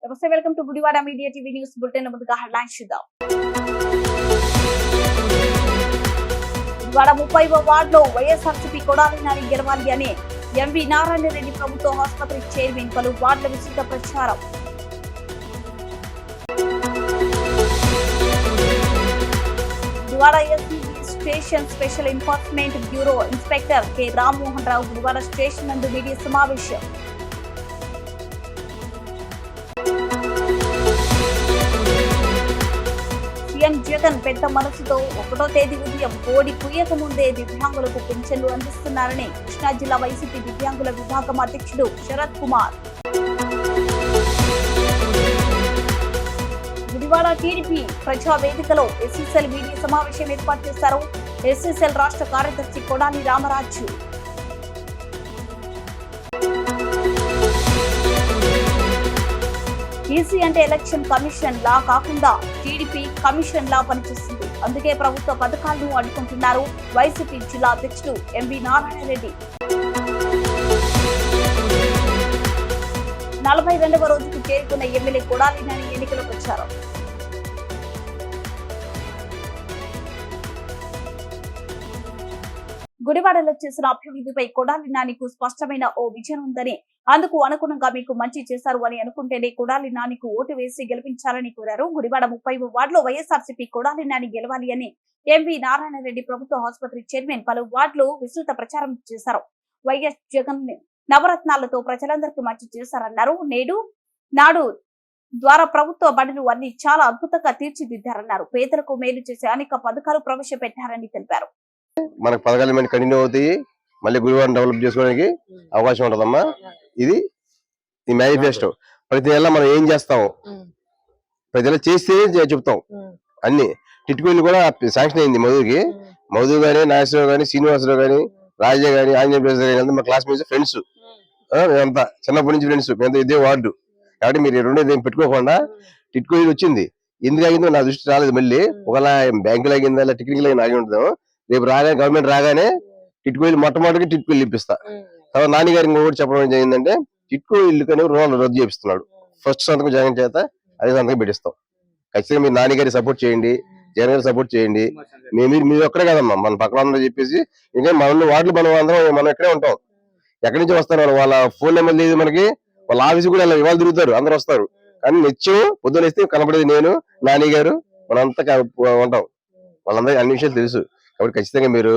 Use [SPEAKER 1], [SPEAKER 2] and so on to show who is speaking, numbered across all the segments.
[SPEAKER 1] నమస్తే, welcome to Gudivada media TV news bulletin. ముందుగా headlines చూద్దాం. గుడివాడ 30వ వార్డులో వైఎస్ఆర్సీపీ కొడాలి నాని గెలవాలి అని ఎంవి నారాయణ రెడ్డి ప్రభుత్వ ఆసుపత్రి చైర్మన్ పలు వార్డుల విస్తృత ప్రచారం. Gudivada SC station special enforcement bureau inspector K Rammohan Rao Gudivada station నందు మీడియా సమావేశం. సీఎం జగన్ పెద్ద మనసుతో 1వ తేదీ ఉదయం కోడి కుయ్యక ముందే దివ్యాంగులకు పింఛన్లు అందిస్తున్నారని కృష్ణా జిల్లా వైసీపీ దివ్యాంగుల విభాగం అధ్యక్షుడు శరత్ కుమార్. గుడివాడ టీడీపీ ప్రజా వేదికలో ఎస్సీసెల్ మీడియా సమావేశం ఏర్పాటు చేశారు. ఎస్సీసెల్ రాష్ట్ర కార్యదర్శి కొడాలి రామరాజు. ఈసీ అంటే ఎలక్షన్ కమిషన్ లా కాకుండా టీడీపీ కమిషన్ లా పనిచేస్తుంది. అందుకే ప్రభుత్వ పథకాలను అడ్డుకుంటున్నారు వైసీపీ జిల్లా అధ్యక్షుడు ఎంవి నారాయణ రెడ్డి. 42వ రోజుకు చేరుకున్న ఎమ్మెల్యే కొడాలి నాని ఎన్నికల ప్రచారం. గుడివాడలో చేసిన అభివృద్ధిపై కొడాలి నానికి స్పష్టమైన ఓ విజన్ ఉందని, అందుకు అనుగుణంగా మీకు మంచి చేశారు అని అనుకుంటేనే కొడాలి నానికి ఓటు వేసి గెలిపించాలని కోరారు. గుడివాడ 30వ వార్డులో వైఎస్ఆర్సీపీ కొడాలి నాని గెలవాలి అని ఎంవి నారాయణ రెడ్డి ప్రభుత్వ ఆసుపత్రి చైర్మన్ పలు వార్డులు విస్తృత ప్రచారం చేశారు. వైఎస్ జగన్ నవరత్నాలతో ప్రజలందరికీ మంచి చేశారన్నారు. నాడు ద్వారా ప్రభుత్వ బడులు అన్ని చాలా అద్భుతంగా తీర్చిదిద్దారన్నారు. పేదలకు మేలు చేసే అనేక పథకాలు ప్రవేశపెట్టారని తెలిపారు.
[SPEAKER 2] మనకు పథకాలు మళ్ళీ కంటిన్యూ అవుతాయి. మళ్ళీ గుడివాడని డెవలప్ చేసుకోవడానికి అవకాశం ఉంటుందమ్మా. ఇది ఈ మేనిఫెస్టో. ప్రతి నెల మనం ఏం చేస్తాం, ప్రతి నెల చేస్తే చెప్తాం. అన్ని టిట్కోయిలు కూడా శాంక్షన్ అయింది. మధు గానీ, నాగేశ్వరరావు గానీ, శ్రీనివాసరావు గానీ, రాజా గానీ, ఆంజనేయ ప్రసాద్ గానీ అంతా మా క్లాస్మేట్స్ ఫ్రెండ్స్. మేమంతా చిన్నప్పటి నుంచి ఫ్రెండ్స్. మేమంతా ఇదే వార్డు కాబట్టి మీరు రెండేది ఏం పెట్టుకోకుండా టిట్కోయిలు వచ్చింది. ఎందుకు ఆగిందో నా దృష్టి రాలేదు. మళ్ళీ ఒకవేళ బ్యాంకులు ఆగిందా, ఇలా టెక్నికల్ గా ఆగి ఉంటుందో. రేపు రాగానే గవర్నమెంట్ రాగానే టిట్కోయిలు మొట్టమొదటిగా టిట్కోయిలు ఇప్పిస్తా. తర్వాత నాన్నగారి ఇంకొకటి చెప్పడం జరిగిందంటే టిట్కో ఇల్లు కానీ రూరల్ రద్దు చేపిస్తున్నాడు. ఫస్ట్ సంతకం జగన్ చేత అదే సంతకం పెట్టిస్తాం. ఖచ్చితంగా మీరు నాన్నగారి సపోర్ట్ చేయండి, జగన్ గారి సపోర్ట్ చేయండి. మీరు ఒక్కడే కదమ్మా, మన పక్కన అందరూ చెప్పేసి ఇంకా మన వార్డులు మనం ఎక్కడే ఉంటాం. ఎక్కడి నుంచి వస్తారు వాళ్ళ ఫోన్ నెంబర్ లేదు మనకి. వాళ్ళ ఆఫీస్ కూడా ఇవాళ తిరుగుతారు, అందరూ వస్తారు. కానీ నిత్యం పొద్దున వేస్తే కనపడేది నేను, నాని గారు, మనంతా ఉంటాం. వాళ్ళందరికీ అన్ని విషయాలు తెలుసు. కాబట్టి ఖచ్చితంగా మీరు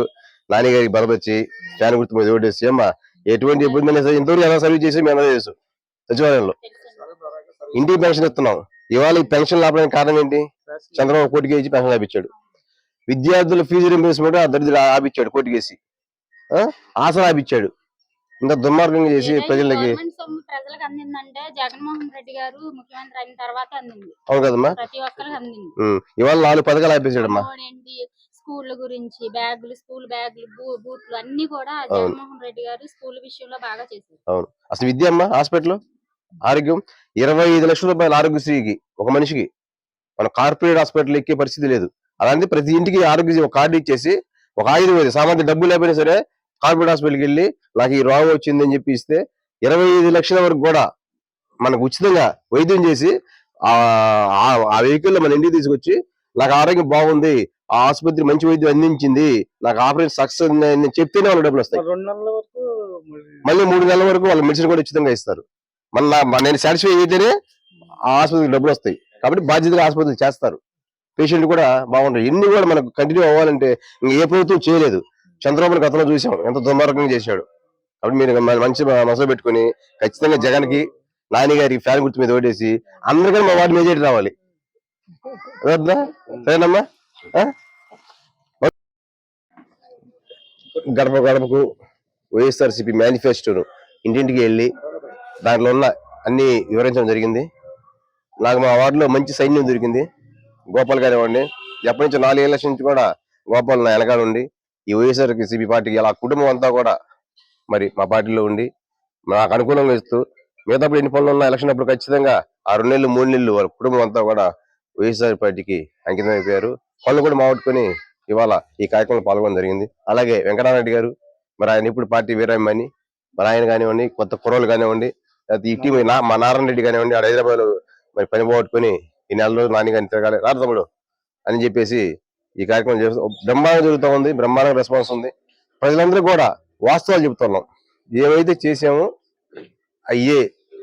[SPEAKER 2] నాని గారికి బలపరిచి ఫ్యాన్ గుర్తు మీద ఓటేసి అమ్మా ఎటువంటి ఇబ్బంది ఇంతవరకు ఎలా సర్వీస్ చేసి మేము అందరూ తెలుసు. సచివాలయంలో ఇంటికి పెన్షన్ ఇస్తున్నాం. ఇవాళ ఈ పెన్షన్ లాభడానికి కారణం ఏంటి? చంద్రబాబు కోటికేసి పెన్షన్ ఆపించాడు. విద్యార్థుల ఫీజు రింబర్స్మెంట్ దరిద్ర ఆపించాడు కోటికేసి. ఆసరా ఆపించాడు. ఇంత దుర్మార్గంగా చేసి ప్రజలకి
[SPEAKER 3] జగన్మోహన్ రెడ్డి గారు ముఖ్యమంత్రి అయిన తర్వాత అందింది.
[SPEAKER 2] అవును కదమ్మా,
[SPEAKER 3] ప్రతి ఒక్కరికి అందింది.
[SPEAKER 2] ఇవాళ 4 పథకాలు ఆపేసాడమ్మా.
[SPEAKER 3] స్కూల్ గురించి బ్యాగులు, స్కూల్ బ్యాగులు, బూట్లు అన్ని కూడా జగన్మోహన్ రెడ్డి గారు స్కూల్ విషయంలో బాగా చేశారు.
[SPEAKER 2] అవును, అసలు విద్య అమ్మా, హాస్పిటల్, ఆరోగ్యం 25 లక్షల రూపాయలు ఆరోగ్యశ్రీకి ఒక మనిషికి. మన కార్పొరేట్ హాస్పిటల్ ఎక్కే పరిస్థితి లేదు. అలాంటి ప్రతి ఇంటికి ఆరోగ్యశ్రీ ఒక కార్డు ఇచ్చేసి ఒక 5,000 సామాన్య డబ్బులు లేకపోయినా సరే కార్పొరేట్ హాస్పిటల్కి వెళ్ళి నాకు ఈ రోగం వచ్చిందని చెప్పి ఇస్తే 25 లక్షల వరకు కూడా మనకు ఉచితంగా వైద్యం చేసి ఆ వెహికల్ మన ఇంటికి తీసుకొచ్చి నాకు ఆరోగ్యం బాగుంది, ఆ ఆసుపత్రి మంచి వైద్యం అందించింది, నాకు ఆపరేషన్ సక్సెస్ అని చెప్తేనే వాళ్ళ డబ్బులు వస్తాయి. మళ్ళీ 3 నెలల వరకు వాళ్ళ మెడిసిన్ కూడా ఉచితంగా ఇస్తారు. నేను సాటిస్ఫై అయితేనే ఆ ఆసుపత్రికి డబ్బులు వస్తాయి. కాబట్టి బాధ్యతగా ఆసుపత్రులు చేస్తారు. పేషెంట్ కూడా బాగుంటాయి. ఇన్ని కూడా మనకు కంటిన్యూ అవ్వాలంటే ఏ ప్రభుత్వం చేయలేదు. చంద్రబాబు గతంలో చూసాం ఎంత దుర్మార్గంగా చేశాడు. కాబట్టి మీరు మంచి మనసులో పెట్టుకుని ఖచ్చితంగా జగన్ కి, నాని గారికి ఫ్యాన్ గుర్తు మీద ఓటేసి అందరికీ మా వార్డు మెజారిటీ రావాలి. సరేనమ్మా. గడప గడపకు వైఎస్ఆర్సీపీ మేనిఫెస్టోను ఇంటింటికి వెళ్ళి దాంట్లో ఉన్న అన్ని వివరించడం జరిగింది. నాకు మా వార్డులో మంచి సైన్యం దొరికింది. గోపాల్ గారు ఇవ్వండి, ఎప్పటి నుంచి 4 ఏళ్ల నుంచి కూడా గోపాల్ నా వెనకాల ఉండి ఈ వైఎస్ఆర్సీపీ పార్టీకి అలా కుటుంబం అంతా కూడా మరి మా పార్టీలో ఉండి నాకు అనుకూలంగా ఇస్తూ మిగతాప్పుడు ఎన్ని పనులు ఉన్నా ఎలక్షన్ అప్పుడు ఖచ్చితంగా ఆ 2 నెలలు 3 నెలలు వాళ్ళ కుటుంబం అంతా కూడా వైఎస్ఆర్ పార్టీకి అంకితం అయిపోయారు. వాళ్ళు కూడా మాట్లాడుకొని ఇవాళ ఈ కార్యక్రమంలో పాల్గొనడం జరిగింది. అలాగే వెంకటరామరెడ్డి గారు, మరి ఆయన ఇప్పుడు పార్టీ వీరాయమని, మరి ఆయన కానివ్వండి, కొత్త కుర్రోలు కానివ్వండి, ఈ టీం మా నారాయణ రెడ్డి కానివ్వండి, హైదరాబాద్ లో మరి పని పోగొట్టుకుని ఈ నెల రోజులు నాని గారిని తిరగాలి రాదు తమ్ముడు అని చెప్పేసి ఈ కార్యక్రమం చేస్తూ బ్రహ్మాండంగా జరుగుతూ ఉంది. బ్రహ్మాండంగా రెస్పాన్స్ ఉంది. ప్రజలందరూ కూడా వాస్తవాలు చెబుతున్నాం. ఏవైతే చేసామో అయ్యే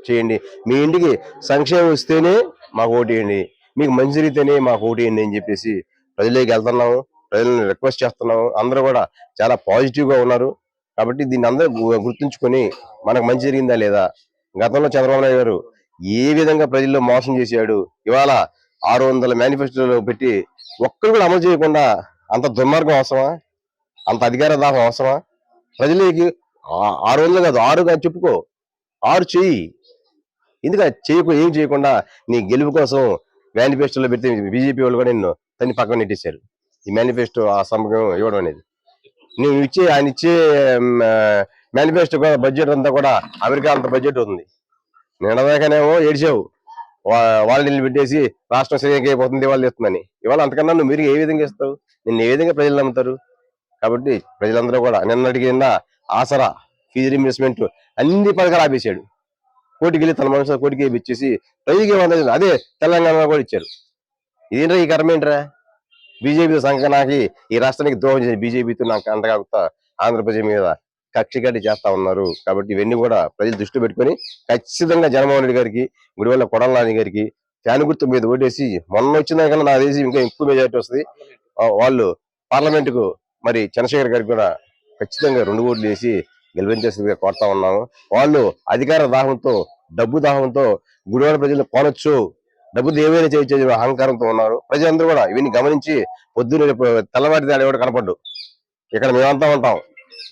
[SPEAKER 2] చేయండి. మీ ఇంటికి సంక్షేమం ఇస్తేనే మాకు ఓటేయండి, మీకు మంచి జరిగితేనే మాకు ఓటేయండి అని చెప్పేసి ప్రజలకి వెళ్తున్నాము. ప్రజలను రిక్వెస్ట్ చేస్తున్నాము. అందరూ కూడా చాలా పాజిటివ్ గా ఉన్నారు. కాబట్టి దీన్ని అందరూ గుర్తుంచుకొని మనకు మంచి జరిగిందా లేదా, గతంలో చంద్రబాబు నాయుడు గారు ఏ విధంగా ప్రజల్లో మోసం చేశాడు, ఇవాళ 600 మేనిఫెస్టోలో పెట్టి ఒక్కరు కూడా అమలు చేయకుండా అంత దుర్మార్గం అవసరమా, అంత అధికార దాహం అవసరమా? ప్రజలకి 600 కాదు 6 కాదు చెప్పుకో, 6 చెయ్యి. ఎందుకు ఏం చేయకుండా నీ గెలుపు కోసం మేనిఫెస్టోలో పెడితే బీజేపీ వాళ్ళు కూడా నిన్ను తన్ని పక్కన నెట్టేశారు. ఈ మేనిఫెస్టో ఆ సమయం ఇవ్వడం అనేది నువ్వు ఆయన ఇచ్చే మేనిఫెస్టో బడ్జెట్ అంతా కూడా అమెరికా అంత బడ్జెట్ ఉంది. నిన్నదాకానేమో ఏడ్చావు వాళ్ళు నిన్ను పెట్టేసి రాష్ట్రం సరిగ్గా అయిపోతుంది వాళ్ళు ఇస్తుందని. ఇవాళ అంతకన్నా నువ్వు మీరు ఏ విధంగా ఇస్తావు, నిన్ను ఏ విధంగా ప్రజలు నమ్ముతారు? కాబట్టి ప్రజలందరూ కూడా నిన్నటికి ఆసరా, ఫీజు రీయింబర్స్మెంట్ అన్ని పథకాలు ఆపేశాడు. కోటికి వెళ్ళి తన మనసులో కోటికి ఇచ్చేసి ప్రజలకి ఏమన్నది అదే తెలంగాణలో కూడా ఇచ్చారు. ఇదేంట్రా ఈ కర్మ ఏంట్రా? బీజేపీ సంఘానికి ఈ రాష్ట్రానికి ద్రోహం చేసి బీజేపీతో నాకు అంతకాకుండా ఆంధ్రప్రదేశ్ మీద కక్ష కట్టి చేస్తా ఉన్నారు. కాబట్టి ఇవన్నీ కూడా ప్రజలు దృష్టి పెట్టుకొని ఖచ్చితంగా జగన్మోహన్ రెడ్డి గారికి, గుడివల్ల కొడాల నాని గారికి ఫ్యాన్ గుర్తు మీద ఓటేసి మొన్న వచ్చిన దానికన్నా నాకు తెలిసి ఇంకా ఎక్కువ మెజారిటీ వస్తుంది. వాళ్ళు పార్లమెంట్ కు మరి చంద్రశేఖర్ గారికి కూడా ఖచ్చితంగా 2 ఓట్లు వేసి గెలిపించేసిందిగా కోరుతా ఉన్నాము. వాళ్ళు అధికార దాహంతో, డబ్బు దాహంతో గుడివాడ ప్రజలు కోనొచ్చు, డబ్బు ఏమైనా చేయొచ్చు అహంకారంతో ఉన్నారు. ప్రజలందరూ కూడా ఇవన్నీ గమనించి పొద్దున్న తెల్లవారి దాడి కూడా కనపడ్డు. ఇక్కడ మేమంతా ఉంటాం,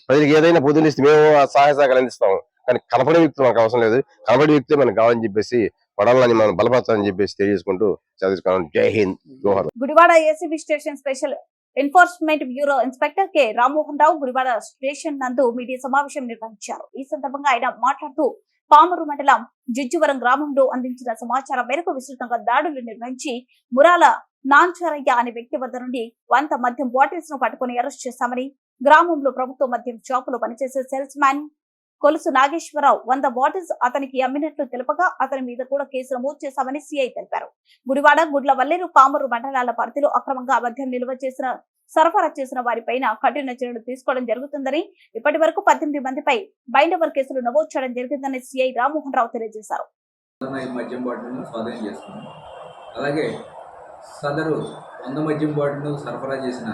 [SPEAKER 2] ప్రజలకు ఏదైనా పొద్దున్న ఇస్తే మేము సహాయ సహకారాలు అందిస్తాం. కానీ కనపడే వ్యక్తి మనకు అవసరం లేదు, కనపడే వ్యక్తి మనకు కావాలని చెప్పేసి పడాలని మనం బలపరచాలని చెప్పేసి తెలియజేసుకుంటూ చదువుకోవాలి. జై హింద్, జోహార్.
[SPEAKER 1] Gudivada ACB station special enforcement bureau inspector K Rammohan Rao Gudivada station నందు మీడియా సమావేశం నిర్వహించారు. ఈ సందర్భంగా ఆయన మాట్లాడుతూ పామరు మండలం జిజ్జువరం గ్రామంలో అందించిన సమాచారం మేరకు విస్తృతంగా దాడులు నిర్వహించి మురాల నాంచారయ్య అనే వ్యక్తి వద్ద నుండి 100 మద్యం బాటిల్స్ ను పట్టుకుని అరెస్ట్ చేశామని, గ్రామంలో ప్రభుత్వ మద్యం షాపులో పనిచేసే salesman Kolusu Nageswara Rao 100 bottles అతనికి అమ్మినట్లు తెలుపగా అతని మీద కూడా కేసు నమోదు చేశామని సిఐ తెలిపారు. గుడివాడ, గుడ్లవల్లేరు, పామరు మండలాల పరిధిలో అక్రమంగా మద్యం నిల్వ చేసిన, సరఫరా చేసిన వారిపైన కఠిన చర్యలు తీసుకోవడం జరుగుతుందని, ఇప్పటి వరకు 18 మందిపై బైండవర్ కేసులు నమోదు చేయడం జరిగిందని సిఐ రామ్మోహన్ రావు తెలియజేశారు.
[SPEAKER 4] మద్యం బాటిల్ను స్వాధీనం చేసుకున్నాం. అలాగే సదరు 100 మద్యం బాటిల్ను సరఫరా చేసిన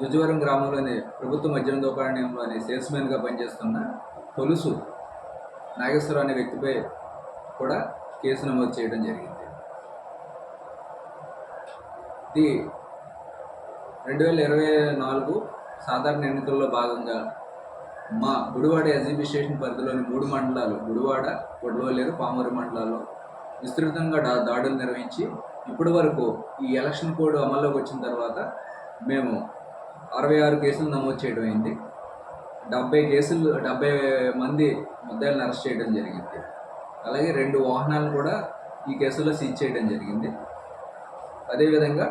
[SPEAKER 4] యుజవరం గ్రామంలోని ప్రభుత్వ మద్యం దుకాణంలోని సేల్స్మెన్గా పనిచేస్తున్న కొలుసు నాగేశ్వరరావు అనే వ్యక్తిపై కూడా కేసు నమోదు చేయడం జరిగింది. ఇది 2024 సాధారణ ఎన్నికల్లో భాగంగా మా గుడివాడ ఎస్జీబీ స్టేషన్ పరిధిలోని 3 మండలాలు గుడివాడ, గుడ్లవల్లేరు, పామరు మండలాల్లో విస్తృతంగా దాడులు నిర్వహించి ఇప్పటి వరకు ఈ ఎలక్షన్ కోడ్ అమల్లోకి వచ్చిన తర్వాత మేము 66 కేసులు నమోదు చేయడం అయింది. 70 మంది ముద్దాయిలను అరెస్ట్ చేయడం జరిగింది. అలాగే 2 వాహనాలను కూడా ఈ కేసులో సీజ్ చేయడం జరిగింది. అదేవిధంగా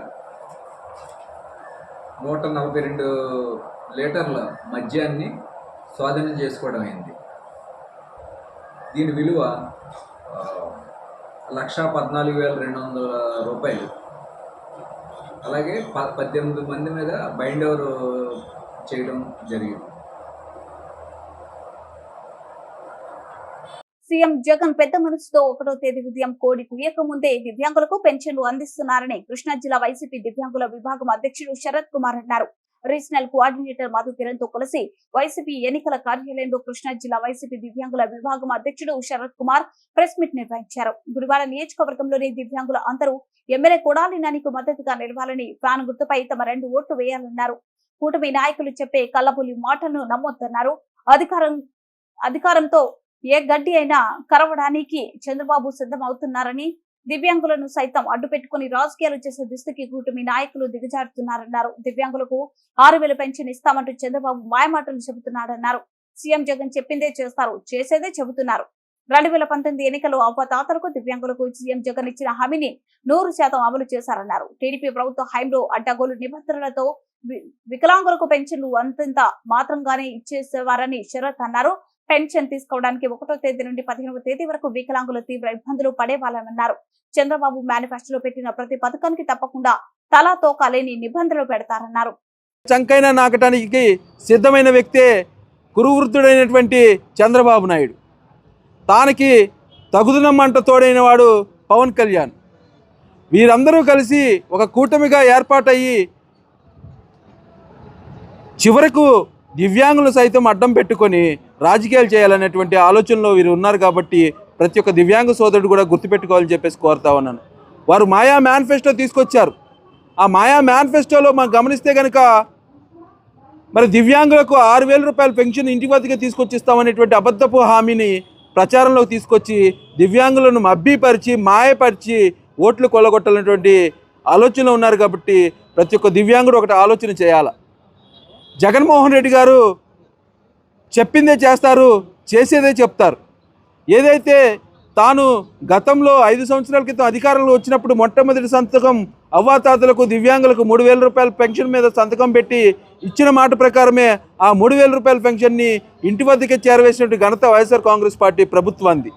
[SPEAKER 4] 142 లీటర్ల మద్యాన్ని స్వాధీనం చేసుకోవడం అయింది. దీని విలువ 1,14,200 రూపాయలు. అలాగే 18 మంది మీద బైండ్ ఓవర్ చేయడం జరిగింది.
[SPEAKER 1] సీఎం జగన్ పెద్ద మనసుతో 1వ తేదీ ఉదయం కోడి కుయ్యక ముందే దివ్యాంగులకు పెన్షన్లు అందిస్తున్నారని కృష్ణా జిల్లా వైసీపీ దివ్యాంగుల విభాగం అధ్యక్షుడు శరత్ కుమార్ అన్నారు. రీజనల్ కోఆర్డినేటర్ మధు కిరణ్ తో కలిసి వైసీపీ ఎన్నికల కార్యాలయంలో కృష్ణా జిల్లా వైసీపీ దివ్యాంగుల విభాగం అధ్యక్షుడు శరత్ కుమార్ ప్రెస్ మీట్ నిర్వహించారు. గుడివాడ నియోజకవర్గంలోని దివ్యాంగుల అందరూ ఎమ్మెల్యే కొడాలి నానికి మద్దతుగా నిలవాలని, ఫ్యాన్ గుర్తుపై తమ 2 ఓట్లు వేయాలన్నారు. కూటమి నాయకులు చెప్పే కల్లబుల్లి మాటలను నమ్మొద్దన్నారు. అధికారంతో ఏ గడ్డి అయినా కరవడానికి చంద్రబాబు సిద్ధమవుతున్నారని, దివ్యాంగులను సైతం అడ్డు పెట్టుకుని రాజకీయాలు చేసే దుస్థితికి కూటమి నాయకులు దిగజారుతున్నారన్నారు. దివ్యాంగులకు 6,000 పెన్షన్ ఇస్తామంటూ చంద్రబాబు మాయమాటలు చెబుతున్నాడన్నారు. సీఎం జగన్ చెప్పిందే చేస్తారు, చేసేదే చెబుతున్నారు. 2019 ఎన్నికల్లో అవ్వతాతలకు దివ్యాంగులకు సీఎం జగన్ ఇచ్చిన హామీని 100% అమలు చేశారన్నారు. టీడీపీ ప్రభుత్వ హయాంలో అడ్డగోలు నిబంధనలతో వికలాంగులకు పెన్షన్లు అంతంత మాత్రంగానే ఇచ్చేసేవారని శరత్ అన్నారు. పెన్షన్ తీసుకోవడానికి 1వ తేదీ నుండి 15వ తేదీ వరకు వికలాంగులు తీవ్ర ఇబ్బందులు పడేవాళ్ళన్నారు. చంద్రబాబు మేనిఫెస్టోలో పెట్టిన ప్రతి పథకానికి తప్పకుండా తలా తోకా లేని నిబంధనలు పెడతారన్నారు.
[SPEAKER 5] చంకైనా నాకటానికి సిద్ధమైన వ్యక్తే కురువృత్తుడైనటువంటి చంద్రబాబు నాయుడు. తానికి తగుదనమ్మంట తోడైన వాడు పవన్ కళ్యాణ్. వీరందరూ కలిసి ఒక కూటమిగా ఏర్పాటయ్యి చివరకు దివ్యాంగులు సైతం అడ్డం పెట్టుకొని రాజకీయాలు చేయాలనేటువంటి ఆలోచనలో వీరు ఉన్నారు. కాబట్టి ప్రతి ఒక్క దివ్యాంగ సోదరుడు కూడా గుర్తుపెట్టుకోవాలని చెప్పేసి కోరుతా ఉన్నాను. వారు మాయా మేనిఫెస్టో తీసుకొచ్చారు. ఆ మాయా మేనిఫెస్టోలో మనం గమనిస్తే కనుక మరి దివ్యాంగులకు 6,000 రూపాయల పెన్షన్ ఇంటి వద్దకే తీసుకొచ్చిస్తామనేటువంటి అబద్ధపు హామీని ప్రచారంలోకి తీసుకొచ్చి దివ్యాంగులను మభ్యపరిచి మాయపరిచి ఓట్లు కొల్లగొట్టాలనేటువంటి ఆలోచనలో ఉన్నారు. కాబట్టి ప్రతి ఒక్క దివ్యాంగుడు ఒకటి ఆలోచన చేయాలి. జగన్మోహన్ రెడ్డి గారు చెప్పిందే చేస్తారు, చేసేదే చెప్తారు. ఏదైతే తాను గతంలో 5 సంవత్సరాల క్రితం అధికారంలో వచ్చినప్పుడు మొట్టమొదటి సంతకం అవ్వాతాతలకు దివ్యాంగులకు 3,000 రూపాయల పెన్షన్ మీద సంతకం పెట్టి ఇచ్చిన మాట ప్రకారమే ఆ 3,000 రూపాయల పెన్షన్ని ఇంటి వద్దకే చేరవేసినట్టు ఘనత వైఎస్ఆర్ కాంగ్రెస్ పార్టీ ప్రభుత్వాన్ని.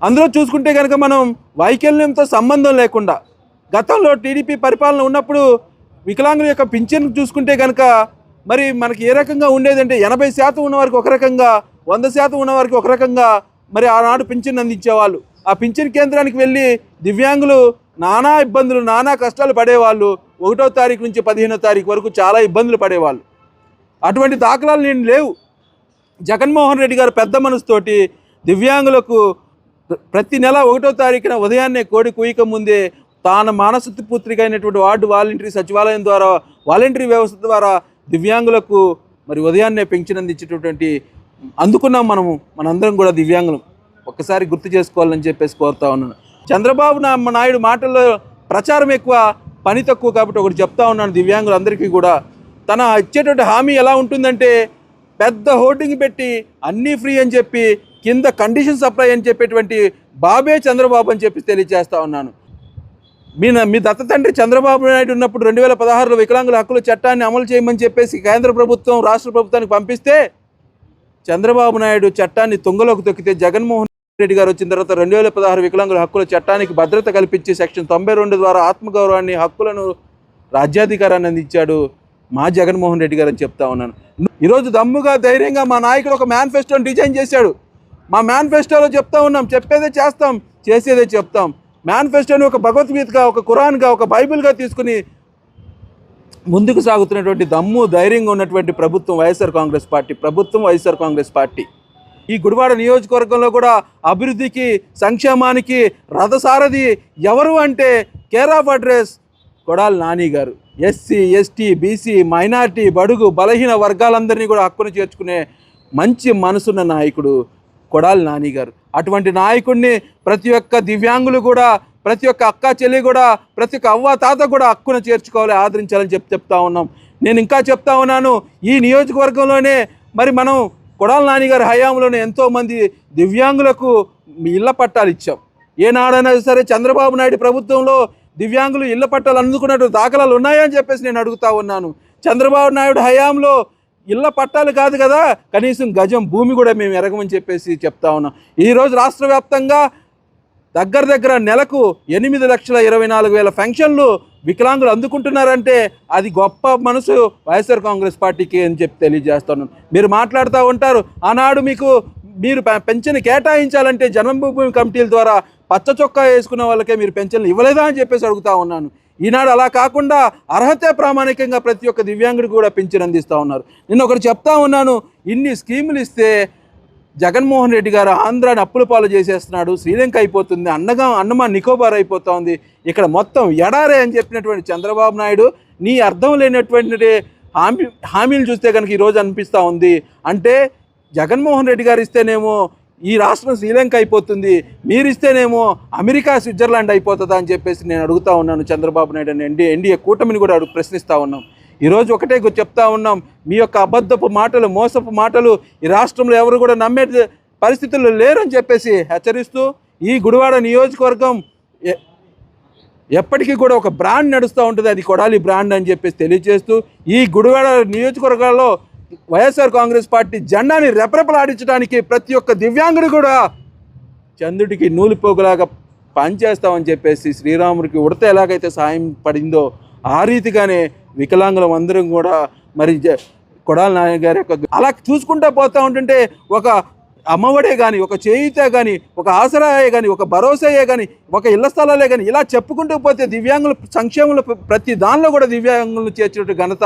[SPEAKER 5] అందులో చూసుకుంటే కనుక మనం వైకల్యంతో సంబంధం లేకుండా గతంలో టీడీపీ పరిపాలన ఉన్నప్పుడు వికలాంగుల యొక్క పింఛన్ చూసుకుంటే కనుక మరి మనకి ఏ రకంగా ఉండేదంటే 80% ఉన్నవారికి ఒక రకంగా, 100% ఉన్నవారికి ఒక రకంగా మరి ఆనాడు పింఛన్ అందించేవాళ్ళు. ఆ పింఛన్ కేంద్రానికి వెళ్ళి దివ్యాంగులు నానా ఇబ్బందులు, నానా కష్టాలు పడేవాళ్ళు. 1వ తారీఖు నుంచి 15వ తారీఖు వరకు చాలా ఇబ్బందులు పడేవాళ్ళు. అటువంటి దాఖలాలు నేను లేవు. జగన్మోహన్ రెడ్డి గారు పెద్ద మనసుతోటి దివ్యాంగులకు ప్రతి నెల 1వ తారీఖున ఉదయాన్నే కోడి కూయక ముందే తాను మానస పుత్రిక అయినటువంటి వార్డు వాలంటరీ సచివాలయం ద్వారా, వాలంటరీ వ్యవస్థ ద్వారా దివ్యాంగులకు మరి ఉదయాన్నే పెన్షన్ అందించేటటువంటి అందుకున్నాం. మనందరం కూడా దివ్యాంగులం. ఒక్కసారి గుర్తు చేసుకోవాలని చెప్పేసి కోరుతా ఉన్నాను. చంద్రబాబు నాయుడు మాటల్లో ప్రచారం ఎక్కువ, పని తక్కువ. కాబట్టి ఒకటి చెప్తా ఉన్నాను దివ్యాంగులందరికీ కూడా, తన ఇచ్చేటువంటి హామీ ఎలా ఉంటుందంటే పెద్ద హోర్డింగ్ పెట్టి అన్నీ ఫ్రీ అని చెప్పి కింద కండిషన్ సప్లై అని చెప్పేటువంటి బాబే చంద్రబాబు అని చెప్పి తెలియజేస్తా ఉన్నాను. మీ దత్త తండ్రి చంద్రబాబు నాయుడు ఉన్నప్పుడు 2016లో వికలాంగుల హక్కుల చట్టాన్ని అమలు చేయమని చెప్పేసి కేంద్ర ప్రభుత్వం రాష్ట్ర ప్రభుత్వానికి పంపిస్తే చంద్రబాబు నాయుడు చట్టాన్ని తుంగలోకి తొక్కితే జగన్మోహన్ రెడ్డి గారు వచ్చిన తర్వాత 2016 వికలాంగుల హక్కుల చట్టానికి భద్రత కల్పించి సెక్షన్ 92 ద్వారా ఆత్మగౌరవాన్ని, హక్కులను, రాజ్యాధికారాన్ని అందించాడు మా జగన్మోహన్ రెడ్డి గారు అని చెప్తా ఉన్నాను. ఈరోజు దమ్ముగా ధైర్యంగా మా నాయకుడు ఒక మేనిఫెస్టోని డిజైన్ చేశాడు. మా మేనిఫెస్టోలో చెప్తా ఉన్నాం, చెప్పేదే చేస్తాం, చేసేదే చెప్తాం. మేనిఫెస్టోని ఒక భగవద్గీతగా, ఒక ఖురాన్గా, ఒక బైబిల్గా తీసుకుని ముందుకు సాగుతున్నటువంటి దమ్ము, ధైర్యంగా ఉన్నటువంటి ప్రభుత్వం వైఎస్ఆర్ కాంగ్రెస్ పార్టీ. ఈ గుడివాడ నియోజకవర్గంలో కూడా అభివృద్ధికి, సంక్షేమానికి రథసారథి ఎవరు అంటే care of address Kodali Nani garu. SC, ST, BC, minority, బడుగు, బలహీన వర్గాలందరినీ కూడా హక్కును చేర్చుకునే మంచి మనసున్న నాయకుడు కొడాలి నాని గారు. అటువంటి నాయకుడిని ప్రతి ఒక్క దివ్యాంగులు కూడా, ప్రతి ఒక్క అక్క చెల్లి కూడా, ప్రతి ఒక్క అవ్వ తాత కూడా హక్కును చేర్చుకోవాలి, ఆదరించాలని చెప్తా ఉన్నాం. నేను ఇంకా చెప్తా ఉన్నాను, ఈ నియోజకవర్గంలోనే మరి మనం కొడాలి నాని గారి హయాంలోనే ఎంతోమంది దివ్యాంగులకు ఇళ్ల పట్టాలు ఇచ్చాం. ఏనాడైనా సరే చంద్రబాబు నాయుడు ప్రభుత్వంలో దివ్యాంగులు ఇళ్ల పట్టాలు అందుకున్నట్టు దాఖలాలు ఉన్నాయని చెప్పేసి నేను అడుగుతా ఉన్నాను. చంద్రబాబు నాయుడు హయాంలో ఇళ్ల పట్టాలు కాదు కదా, కనీసం గజం భూమి కూడా మేము ఎరగమని చెప్పేసి చెప్తా ఉన్నాం. ఈరోజు రాష్ట్ర వ్యాప్తంగా దగ్గర నెలకు 8,24,000 పెన్షన్లు వికలాంగులు అందుకుంటున్నారంటే అది గొప్ప మనసు వైఎస్ఆర్ కాంగ్రెస్ పార్టీకి అని చెప్పి తెలియజేస్తున్నాను. మీరు మాట్లాడుతూ ఉంటారు, ఆనాడు మీరు పెన్షన్ కేటాయించాలంటే జన్మభూమి కమిటీల ద్వారా పచ్చ చొక్కా వేసుకున్న వాళ్ళకే మీరు పెన్షన్లు ఇవ్వలేదా అని చెప్పేసి అడుగుతా ఉన్నాను. ఈనాడు అలా కాకుండా అర్హతే ప్రామాణికంగా ప్రతి ఒక్క దివ్యాంగుడికి కూడా పెన్షన్ అందిస్తూ ఉన్నారు. నేను ఒకటి చెప్తా ఉన్నాను, ఇన్ని స్కీములు ఇస్తే జగన్మోహన్ రెడ్డి గారు ఆంధ్రాని అప్పుల పాలు చేసేస్తున్నాడు, శ్రీలంక అయిపోతుంది, అండమాన్ నికోబార్ అయిపోతుంది, ఇక్కడ మొత్తం ఎడారే అని చెప్పినటువంటి చంద్రబాబు నాయుడు నీ అర్థం లేనటువంటి హామీలు చూస్తే కనుక ఈరోజు అనిపిస్తూ ఉంది. అంటే జగన్మోహన్ రెడ్డి గారు ఇస్తేనేమో ఈ రాష్ట్రం శ్రీలంక అయిపోతుంది, మీరు ఇస్తేనేమో అమెరికా, స్విట్జర్లాండ్ అయిపోతుందా అని చెప్పేసి నేను అడుగుతా ఉన్నాను చంద్రబాబు నాయుడు అని ఎన్డీఏ కూటమిని కూడా ప్రశ్నిస్తూ ఉన్నాం. ఈరోజు ఒకటే చెప్తా ఉన్నాం, మీ యొక్క అబద్ధపు మాటలు, మోసపు మాటలు ఈ రాష్ట్రంలో ఎవరు కూడా నమ్మే పరిస్థితుల్లో లేరని చెప్పేసి హెచ్చరిస్తూ ఈ గుడివాడ నియోజకవర్గం ఎప్పటికీ కూడా ఒక బ్రాండ్ నడుస్తూ ఉంటుంది, అది కొడాలి బ్రాండ్ అని చెప్పేసి తెలియజేస్తూ ఈ గుడివాడ నియోజకవర్గాల్లో వైఎస్ఆర్ కాంగ్రెస్ పార్టీ జెండాని రెపరెపలాడించడానికి ప్రతి ఒక్క దివ్యాంగుడు కూడా చంద్రుడికి నూలుపోగులాగా పనిచేస్తామని చెప్పేసి శ్రీరాముడికి ఉడత ఎలాగైతే సాయం పడిందో ఆ రీతిగానే వికలాంగులం అందరం కూడా మరి కొడాల నాని గారి యొక్క అలా చూసుకుంటూ పోతూ ఉంటుంటే ఒక అమ్మఒడే కానీ, ఒక చేయితే కానీ, ఒక ఆసరాయే కానీ, ఒక భరోసాయే కానీ, ఒక ఇళ్ల స్థలాలే కానీ, ఇలా చెప్పుకుంటూ పోతే దివ్యాంగుల సంక్షేమంలో ప్రతి దానిలో కూడా దివ్యాంగులను చేర్చినట్టు ఘనత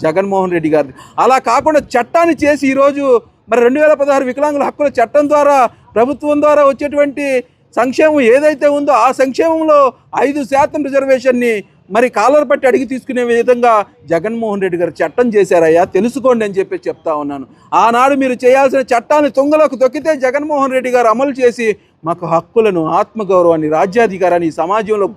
[SPEAKER 5] జగన్మోహన్ రెడ్డి గారిది. అలా కాకుండా చట్టాన్ని చేసి ఈరోజు మరి 2016 వికలాంగుల హక్కుల చట్టం ద్వారా ప్రభుత్వం ద్వారా వచ్చేటువంటి సంక్షేమం ఏదైతే ఉందో ఆ సంక్షేమంలో 5% రిజర్వేషన్ని మరి కాలర్ పట్టి అడిగి తీసుకునే విధంగా జగన్మోహన్ రెడ్డి గారు చట్టం చేశారయ్యా, తెలుసుకోండి అని చెప్పి చెప్తా ఉన్నాను. ఆనాడు మీరు చేయాల్సిన చట్టాన్ని తుంగలోకి తొక్కితే జగన్మోహన్ రెడ్డి గారు అమలు చేసి మాకు హక్కులను, ఆత్మగౌరవాన్ని, రాజ్యాధికారాన్ని, సమాజంలో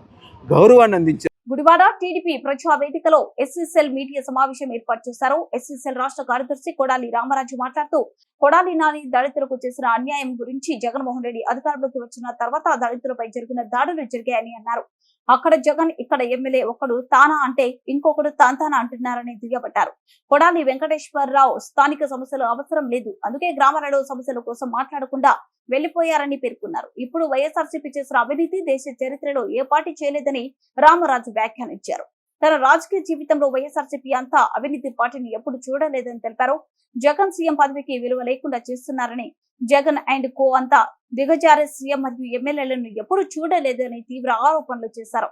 [SPEAKER 5] గౌరవాన్ని అందించారు.
[SPEAKER 1] గుడివాడ టీడీపీ ప్రజా వేదికలో ఎస్సీసెల్ మీడియా సమావేశం ఏర్పాటు చేశారు. ఎస్సీసెల్ రాష్ట్ర కార్యదర్శి కొడాలి రామరాజు మాట్లాడుతూ కొడాలి నాని దళితులకు చేసిన అన్యాయం గురించి జగన్మోహన్ రెడ్డి అధికారంలోకి వచ్చిన తర్వాత దళితులపై జరిగిన దాడులు జరిగాయని అన్నారు. అక్కడ జగన్, ఇక్కడ ఎమ్మెల్యే ఒకడు తానా అంటే ఇంకొకడు తాంతానా అంటున్నారని దుయ్యబట్టారు. కొడాలి వెంకటేశ్వరరావు స్థానిక సమస్యలు అవసరం లేదు, అందుకే గ్రామాలలో సమస్యల కోసం మాట్లాడకుండా వెళ్లిపోయారని పేర్కొన్నారు. ఇప్పుడు వైఎస్ఆర్సీపీ చేసిన అవినీతి దేశ చరిత్రలో ఏ పార్టీ చేయలేదని రామరాజు వ్యాఖ్యానించారు. తన రాజకీయ జీవితంలో వైఎస్ఆర్సీపీ అంతా అవినీతి పార్టీని ఎప్పుడు చూడలేదని తెలిపారు. జగన్ సీఎం పదవికి విలువ లేకుండా చేస్తున్నారని, జగన్ అండ్ కో అంతా దిగజారే సీఎం మరియు ఎమ్మెల్యేలను ఎప్పుడు చూడలేదని తీవ్ర ఆరోపణలు చేశారు.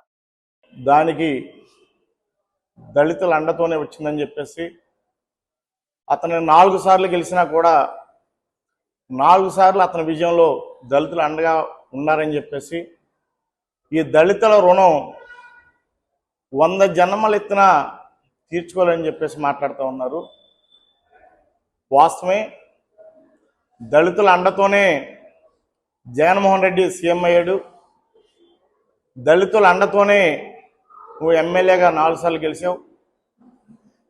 [SPEAKER 6] దానికి దళితుల అండతోనే వచ్చిందని చెప్పేసి అతను 4 సార్లు గెలిచినా కూడా 4 సార్లు అతని విజయంలో దళితులు అండగా ఉన్నారని చెప్పేసి ఈ దళితుల రుణం 100 జన్మలు ఎత్తినా తీర్చుకోవాలని చెప్పేసి మాట్లాడుతూ ఉన్నారు. వాస్తవమే, దళితుల అండతోనే జగన్మోహన్ రెడ్డి సీఎం అయ్యాడు. దళితుల అండతోనే నువ్వు ఎమ్మెల్యేగా 4 సార్లు గెలిచావు.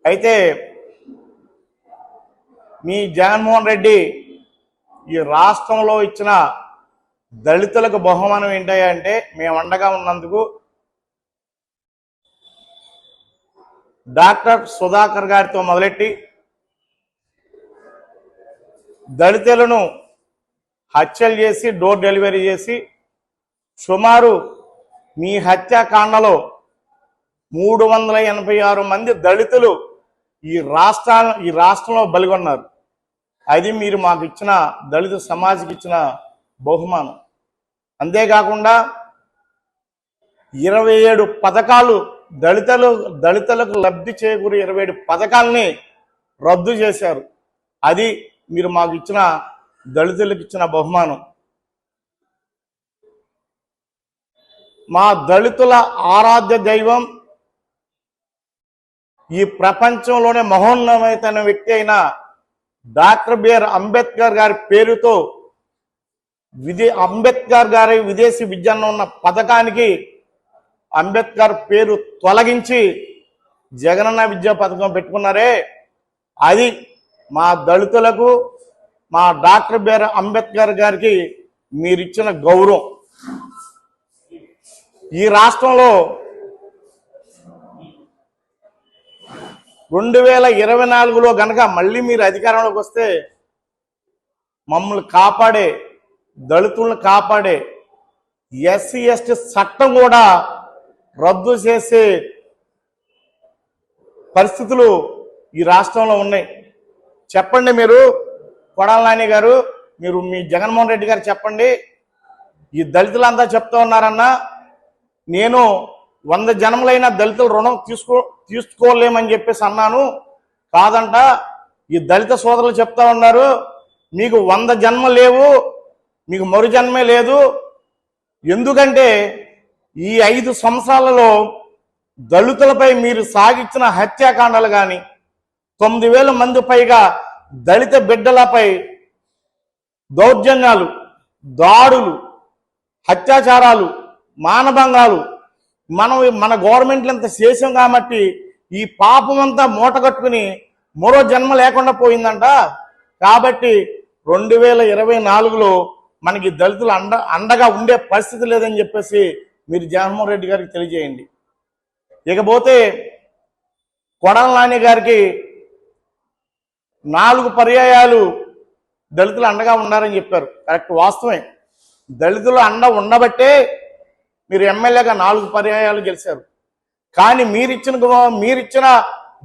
[SPEAKER 6] అయితే మీ జగన్మోహన్ రెడ్డి ఈ రాష్ట్రంలో ఇచ్చిన దళితులకు బహుమానం ఏంటంటే మేము అండగా ఉన్నందుకు డాక్టర్ సుధాకర్ గారితో మొదలెట్టి దళితులను హత్యలు చేసి డోర్ డెలివరీ చేసి సుమారు మీ హత్యాకాండలో 386 మంది దళితులు ఈ రాష్ట్రంలో బలిగొన్నారు. అది మీరు మాకు ఇచ్చిన దళిత సమాజకి ఇచ్చిన బహుమానం. అంతేకాకుండా 27 పథకాలు దళితులకు లబ్ధి చేకూరి 27 పథకాలని రద్దు చేశారు. అది మీరు మాకు ఇచ్చిన దళితులకు ఇచ్చిన బహుమానం. మా దళితుల ఆరాధ్య దైవం, ఈ ప్రపంచంలోనే మహోన్నతమైన వ్యక్తి అయిన డాక్టర్ బిఆర్ అంబేద్కర్ గారి పేరుతో అంబేద్కర్ గారి విదేశీ విద్యను ఉన్న పథకానికి అంబేద్కర్ పేరు తొలగించి జగనన్న విద్యా పథకం పెట్టుకున్నారే, అది మా దళితులకు, మా డాక్టర్ బిఆర్ అంబేద్కర్ గారికి మీరిచ్చిన గౌరవం. ఈ రాష్ట్రంలో 2024లో గనక మళ్ళీ మీరు అధికారంలోకి వస్తే మమ్మల్ని కాపాడే, దళితులను కాపాడే ఎస్సీ ఎస్టీ చట్టం కూడా రద్దు చేసే పరిస్థితులు ఈ రాష్ట్రంలో ఉన్నాయి. చెప్పండి మీరు, కొడాల నాని గారు, మీరు మీ జగన్మోహన్ రెడ్డి గారు చెప్పండి. ఈ దళితులంతా చెప్తా ఉన్నారన్నా, నేను 100 జన్మలైన దళితుల రుణం తీసుకోలేమని చెప్పేసి అన్నాను. కాదంట, ఈ దళిత సోదరులు చెప్తా ఉన్నారు మీకు 100 జన్మ లేవు, మీకు మరు జన్మే లేదు. ఎందుకంటే ఈ 5 సంవత్సరాలలో దళితులపై మీరు సాగించిన హత్యాకాండాలు కానీ, 9,000 మంది పైగా దళిత బిడ్డలపై దౌర్జన్యాలు, దాడులు, అత్యాచారాలు, మానభంగాలు మన గవర్నమెంట్లు ఇంత చేసాం కాబట్టి ఈ పాపం అంతా మూట కట్టుకుని మరో జన్మ లేకుండా పోయిందంట. కాబట్టి 2024లో మనకి దళితులు అండగా ఉండే పరిస్థితి లేదని చెప్పేసి మీరు జగన్మోహన్ రెడ్డి గారికి తెలియజేయండి. ఇకపోతే కొడాల నాని గారికి 4 పర్యాయాలు దళితులు అండగా ఉన్నారని చెప్పారు. కరెక్ట్, వాస్తవమే. దళితులు అండ ఉండబట్టే మీరు ఎమ్మెల్యేగా 4 పర్యాయాలు గెలిచారు. కానీ మీరిచ్చిన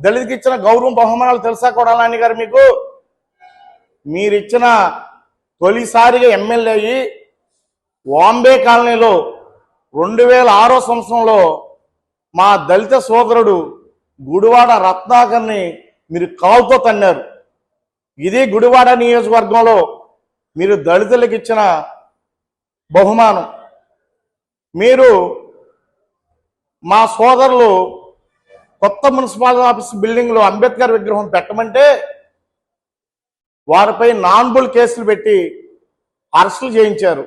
[SPEAKER 6] దళితుకి ఇచ్చిన గౌరవం బహుమానాలు తెలుసా కొడాలని గారు మీకు? మీరిచ్చిన తొలిసారిగా ఎమ్మెల్యే అయ్యి వాంబే కాలనీలో 2006 సంవత్సరంలో మా దళిత సోదరుడు గుడివాడ రత్నాకర్ని మీరు కాలుతో తన్నారు. ఇది గుడివాడ నియోజకవర్గంలో మీరు దళితులకు ఇచ్చిన బహుమానం. మీరు మా సోదరులు కొత్త మున్సిపల్ ఆఫీస్ బిల్డింగ్లో అంబేద్కర్ విగ్రహం పెట్టమంటే వారిపై నాన్బుల్ కేసులు పెట్టి అరెస్టులు చేయించారు.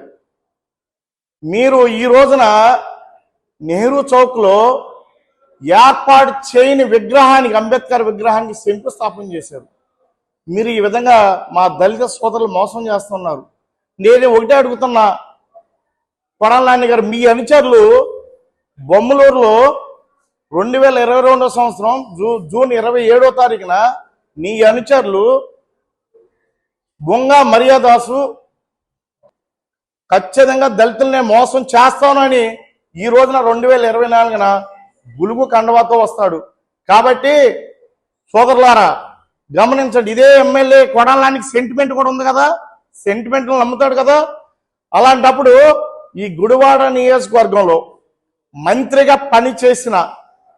[SPEAKER 6] మీరు ఈ రోజున నెహ్రూ చౌక్లో ఏర్పాటు చేయని విగ్రహానికి, అంబేద్కర్ విగ్రహానికి శంకుస్థాపన చేశారు. మీరు ఈ విధంగా మా దళిత సోదరులు మోసం చేస్తున్నారు. నేను ఒకటే అడుగుతున్నా కొడాలి గారు, మీ అనుచరులు బొమ్మలూరులో 2022 సంవత్సరం జూన్ 27వ తారీఖున నీ అనుచరులు బొంగ మర్యాదాసు ఖచ్చితంగా దళితులనే మోసం చేస్తానని ఈ రోజున 2024న గులుగు కండవాతో వస్తాడు. కాబట్టి సోదరులారా గమనించండి, ఇదే ఎమ్మెల్యే కొడాలానికి సెంటిమెంట్ కూడా ఉంది కదా, సెంటిమెంట్ నమ్ముతాడు కదా. అలాంటప్పుడు ఈ గుడివాడ నియోజకవర్గంలో మంత్రిగా పనిచేసిన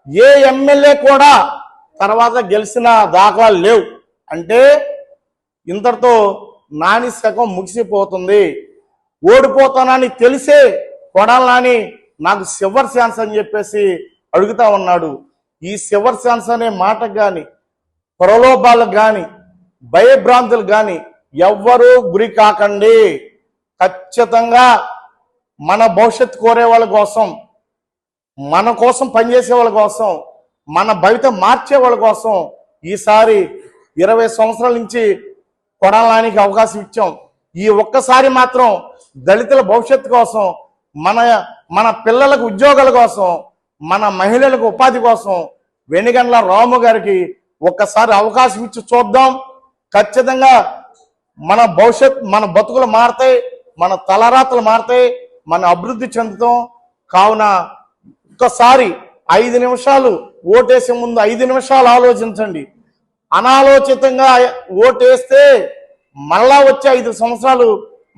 [SPEAKER 6] ఏ ఎమ్మెల్యే కూడా తర్వాత గెలిచిన దాఖలాలు లేవు. అంటే ఇంతటితో నాని శకం ముగిసిపోతుంది. ఓడిపోతానని తెలిసే కొడాలని నాకు సిల్వర్ ఛాన్స్ అని చెప్పేసి అడుగుతా ఉన్నాడు. ఈ సిల్వర్ ఛాన్స్ అనే మాటకు కానీ, ప్రలోభాలకు కానీ, భయభ్రాంతులు కానీ ఎవ్వరూ గురి కాకండి. ఖచ్చితంగా మన భవిష్యత్తు కోరే వాళ్ళ కోసం, మన కోసం పనిచేసే వాళ్ళ కోసం, మన భవిత మార్చే వాళ్ళ కోసం ఈసారి 20 సంవత్సరాల నుంచి కొడాలానికి అవకాశం ఇచ్చాం. ఈ ఒక్కసారి మాత్రం దళితుల భవిష్యత్తు కోసం, మన పిల్లలకు ఉద్యోగాల కోసం, మన మహిళలకు ఉపాధి కోసం వెనిగండ్ల రాము గారికి ఒక్కసారి అవకాశం ఇచ్చి చూద్దాం. ఖచ్చితంగా మన భవిష్యత్, మన బతుకులు మారతాయి, మన తలరాతలు మారతాయి, మన అభివృద్ధి చెందుతాం. కావున ఒక్కసారి 5 నిమిషాలు ఓటేసే ముందు 5 నిమిషాలు ఆలోచించండి. అనాలోచితంగా ఓటేస్తే మళ్ళా వచ్చే 5 సంవత్సరాలు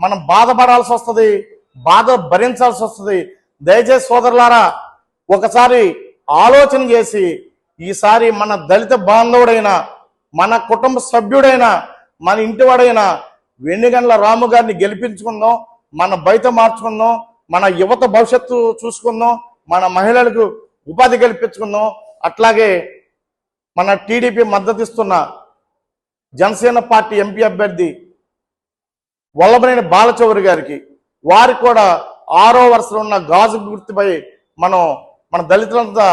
[SPEAKER 6] మనం బాధపడాల్సి వస్తుంది, బాధ భరించాల్సి వస్తుంది. దయచేసి సోదరులారా ఒకసారి ఆలోచన చేసి ఈసారి మన దళిత బాంధవుడైన, మన కుటుంబ సభ్యుడైన, మన ఇంటివాడైన వెన్నిగండ్ల రాము గారిని గెలిపించుకుందాం. మన బయట మార్చుకుందాం, మన యువత భవిష్యత్తు చూసుకుందాం, మన మహిళలకు ఉపాధి కల్పించుకుందాం. అట్లాగే మన టీడీపీ మద్దతిస్తున్న జనసేన పార్టీ ఎంపీ అభ్యర్థి వల్లభనేని బాలచౌరి గారికి, వారికి కూడా 6వ వరుసలో ఉన్న గాజు గుర్తుపై మన దళితులంతా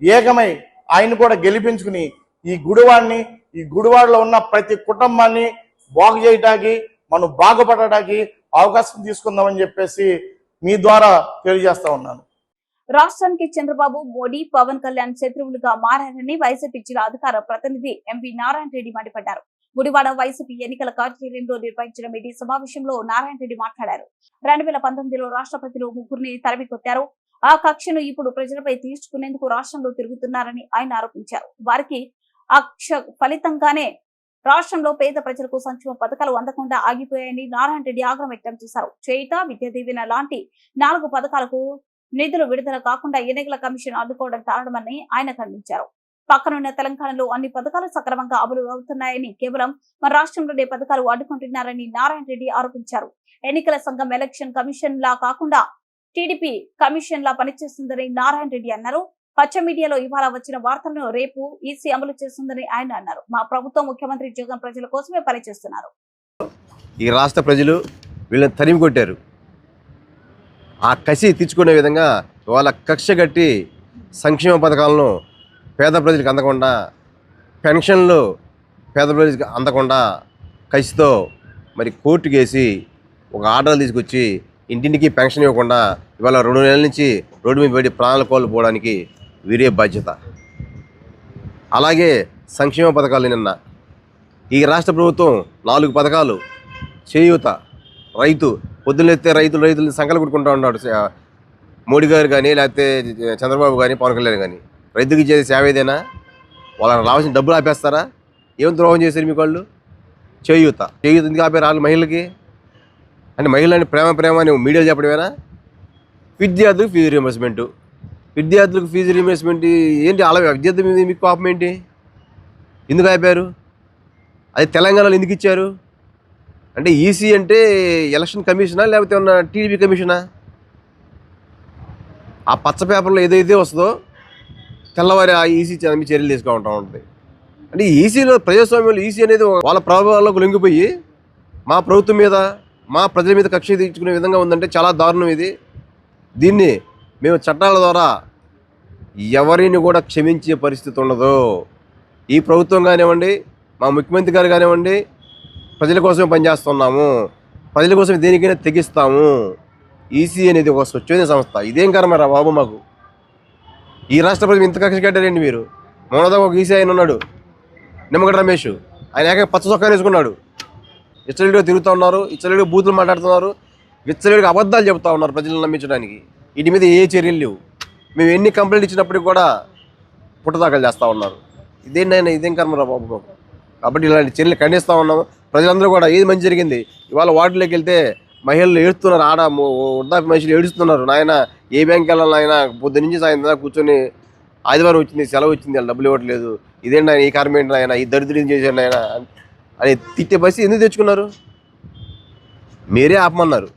[SPEAKER 6] ఏకమై ఆయన కూడా గెలిపించుకుని ఈ గుడివాడలో ఉన్న ప్రతి కుటుంబాన్ని బాగు చేయడానికి, మనం బాగుపడటానికి అవకాశం తీసుకుందామని చెప్పేసి మీ ద్వారా తెలియజేస్తా ఉన్నాను.
[SPEAKER 1] రాష్ట్రానికి చంద్రబాబు, మోడీ, పవన్ కళ్యాణ్ శత్రువులుగా మారారని వైసీపీ జిల్లా అధికార ప్రతినిధి ఎంపీ నారాయణ రెడ్డి మండిపడ్డారు. గుడివాడ వైసీపీ ఎన్నికల కార్యాలయంలో నిర్వహించిన మీడియా సమావేశంలో నారాయణ రెడ్డి మాట్లాడారు. 2019లో రాష్ట్రపతిలో 3 తరిమి కొట్టారు. ఆ కక్షను ఇప్పుడు ప్రజలపై తీర్చుకునేందుకు రాష్ట్రంలో తిరుగుతున్నారని ఆయన ఆరోపించారు. వారికి ఫలితంగానే రాష్ట్రంలో పేద ప్రజలకు సంక్షేమ పథకాలు అందకుండా ఆగిపోయాయని నారాయణ రెడ్డి ఆగ్రహం వ్యక్తం చేశారు. చేయుత, విద్యా దీవెన లాంటి 4 పథకాలకు నిధులు విడుదల కాకుండా ఎన్నికల కమిషన్ అడ్డుకోవడం కారణమని ఆయన ఖండించారు. పక్కనున్న తెలంగాణలో అన్ని పథకాలు సక్రమంగా అమలు అవుతున్నాయని, కేవలం మన రాష్ట్రంలోనే పథకాలు అడ్డుకుంటున్నారని నారాయణ రెడ్డి ఆరోపించారు. ఎన్నికల సంఘం ఎలక్షన్ కమిషన్ లా కాకుండా టీడీపీ కమిషన్ లా పనిచేస్తుందని నారాయణ రెడ్డి అన్నారు. పచ్చ మీడియాలో ఇవాళ వచ్చిన వార్తలను రేపు ఈసీ అమలు చేస్తుందని ఆయన అన్నారు. మా ప్రభుత్వం, ముఖ్యమంత్రి జగన్ ప్రజల కోసమే పనిచేస్తున్నారు.
[SPEAKER 2] ఈ రాష్ట్ర ప్రజలు వీళ్ళని తరిమి కొట్టారు. ఆ కసి తీర్చుకునే విధంగా వాళ్ళ కక్ష కట్టి సంక్షేమ పథకాలను పేద ప్రజలకు అందకుండా, పెన్షన్లు పేద ప్రజలకు అందకుండా కసితో మరి కోర్టుకు వేసి ఒక ఆర్డర్ తీసుకొచ్చి ఇంటింటికి పెన్షన్ ఇవ్వకుండా ఇవాళ 2 నెలల నుంచి రోడ్డు మీద పడి ప్రాణాలు కోల్పోవడానికి వీరే బాధ్యత. అలాగే సంక్షేమ పథకాలు నిన్న ఈ రాష్ట్ర ప్రభుత్వం 4 పథకాలు, చేయూత, రైతు, పొద్దున్నెత్తే రైతులు సంకలు కొట్టుకుంటూ ఉన్నాడు మోడీ గారు కానీ, లేకపోతే చంద్రబాబు కానీ, పవన్ కళ్యాణ్ కానీ. రైతుకి చేసే సేవ ఏదైనా? వాళ్ళకి రావాల్సిన డబ్బులు ఆపేస్తారా? ఏం ద్రోహం చేశారు మీకు వాళ్ళు? చేయూత ఎందుకు ఆపారు వాళ్ళు మహిళలకి? అంటే మహిళని ప్రేమ అని మీడియాలో చెప్పడమేనా? విద్యార్థులకు ఫీజు రీయింబర్స్మెంట్ ఏంటి? అలా విద్యార్థి మీద మీకు కోపం ఏంటి? ఎందుకు ఆపారు? అది తెలంగాణలో ఎందుకు ఇచ్చారు? అంటే ఈసీ అంటే ఎలక్షన్ కమిషనా లేకపోతే ఏమన్నా టీడీపీ కమిషనా? ఆ పచ్చ పేపర్లో ఏదైతే వస్తుందో తెల్లవారి ఆ ఈసీ చర్యలు తీసుకుంటూ ఉంటుంది. అంటే ఈసీలో ప్రజాస్వామ్యంలో ఈసీ అనేది వాళ్ళ ప్రభావాలకు లొంగిపోయి మా ప్రభుత్వం మీద, మా ప్రజల మీద కక్ష తీర్చుకునే విధంగా ఉందంటే చాలా దారుణం ఇది. దీన్ని మేము చట్టాల ద్వారా ఎవరిని కూడా క్షమించే పరిస్థితి ఉండదు. ఈ ప్రభుత్వం కానివ్వండి, మా ముఖ్యమంత్రి గారు కానివ్వండి, ప్రజల కోసం పనిచేస్తున్నాము, ప్రజల కోసం దేనికైనా తెగిస్తాము. ఈసీ అనేది ఒక స్వచ్ఛమైన సంస్థ. ఇదేం కర్మరా బాబు మాకు? ఈ రాష్ట్ర ప్రజలు ఇంత కక్ష కట్టారండి మీరు. మొన్నదా ఒక ఈసీ ఆయన ఉన్నాడు, నిమ్మగడ్డ రమేష్. ఆయన ఏక పచ్చ చొక్కా వేసుకున్నాడు. విచ్చలవిడిగా తిరుగుతూ ఉన్నారు, విచ్చలవిడిగా బూతులు మాట్లాడుతున్నారు, విచ్చలవిడిగా అబద్ధాలు చెబుతూ ఉన్నారు ప్రజలను నమ్మించడానికి. వీటి మీద ఏ చర్యలు లేవు. మేము ఎన్ని కంప్లైంట్ ఇచ్చినప్పటికీ కూడా పుట్టదాఖలు చేస్తూ ఉన్నారు. ఇదేం కర్మరా బాబు మాకు? కాబట్టి ఇలాంటి చర్యలు ఖండిస్తూ ఉన్నాము. ప్రజలందరూ కూడా ఏది మంచి జరిగింది. ఇవాళ వార్డులోకి వెళ్తే మహిళలు ఏడుస్తున్నారు, వృద్ధాప్య మనుషులు ఏడుస్తున్నారు. నాయన ఏ బ్యాంక్ వెళ్ళాలి నాయన, పొద్దు నుంచి సాయంత్రం కూర్చొని ఆదివారం వచ్చింది, సెలవు వచ్చింది, వాళ్ళు డబ్బులు ఇవ్వట్లేదు, ఇదేంటి ఆయన, ఈ కారణం ఏంటి ఆయన, ఈ దరిద్రం చేశాడు ఆయన అని తిట్టే పరిస్థితి ఎందుకు తెచ్చుకున్నారు? మీరే ఆపమన్నారు,